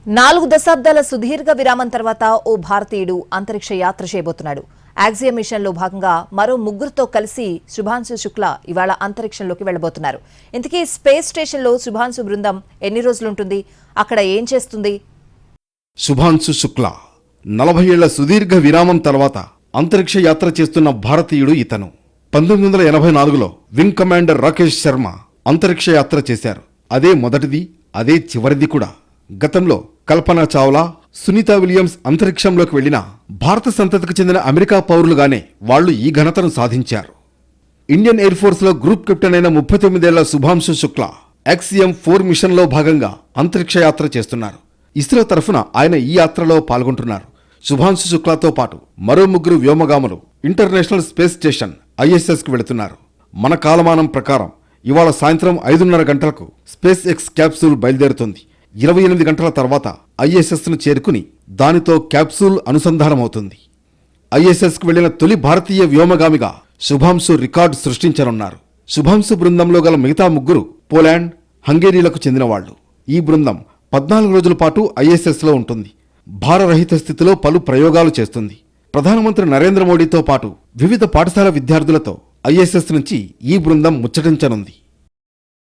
4 దశాబ్దాల సుదీర్ఘ విరామం తర్వాత ఓ భారతీయుడు అంతరిక్ష యాత్ర చేయబోతున్నాడు. యాక్సియం మిషన్లో భాగంగా మరో ముగ్గురితో కలిసి శుభాంశు శుక్లా ఇవాళ అంతరిక్షంలోకి వెళ్లబోతున్నారు. ఇంతకీ స్పేస్ స్టేషన్లో శుభాంశు బృందం ఎన్ని రోజులుంటుంది, అక్కడ ఏం చేస్తుంది? శుభాంశు శుక్లా 40 ఏళ్ల సుదీర్ఘ విరామం తర్వాత అంతరిక్ష యాత్ర చేస్తున్న భారతీయుడు ఇతను. 1984లో వింగ్ కమాండర్ రాకేష్ శర్మ అంతరిక్ష యాత్ర చేశారు. అదే మొదటిది, అదే చివరిది కూడా. గతంలో కల్పనా చావ్లా, సునీతా విలియమ్స్ అంతరిక్షంలోకి వెళ్లిన భారత సంతతికి చెందిన అమెరికా పౌరులుగానే వాళ్లు ఈ ఘనతను సాధించారు. ఇండియన్ ఎయిర్ ఫోర్స్ లో గ్రూప్ కెప్టెన్ అయిన 39 ఏళ్ల శుభాంశు శుక్లా XM-4 మిషన్లో భాగంగా అంతరిక్ష యాత్ర చేస్తున్నారు. ఇస్రో తరఫున ఆయన ఈ యాత్రలో పాల్గొంటున్నారు. శుభాంశు శుక్లాతో పాటు మరో ముగ్గురు వ్యోమగాములు ఇంటర్నేషనల్ స్పేస్ స్టేషన్ ISS కు వెళుతున్నారు. మన కాలమానం ప్రకారం ఇవాళ సాయంత్రం 5:30 గంటలకు స్పేస్ ఎక్స్ క్యాప్సూల్ బయలుదేరుతుంది. 28 గంటల తర్వాత ISSను చేరుకుని దానితో క్యాప్సూల్ అనుసంధానమవుతుంది. ISSకు వెళ్లిన తొలి భారతీయ వ్యోమగామిగా శుభాంశు రికార్డు సృష్టించనున్నారు. శుభాంశు బృందంలో గల మిగతా ముగ్గురు పోలాండ్, హంగేరీలకు చెందినవాళ్లు. ఈ బృందం 14 రోజుల పాటు ISSలో ఉంటుంది. భారరహిత స్థితిలో పలు ప్రయోగాలు చేస్తుంది. ప్రధానమంత్రి నరేంద్ర మోడీతో పాటు వివిధ పాఠశాల విద్యార్థులతో ISS నుంచి ఈ బృందం ముచ్చటించనుంది.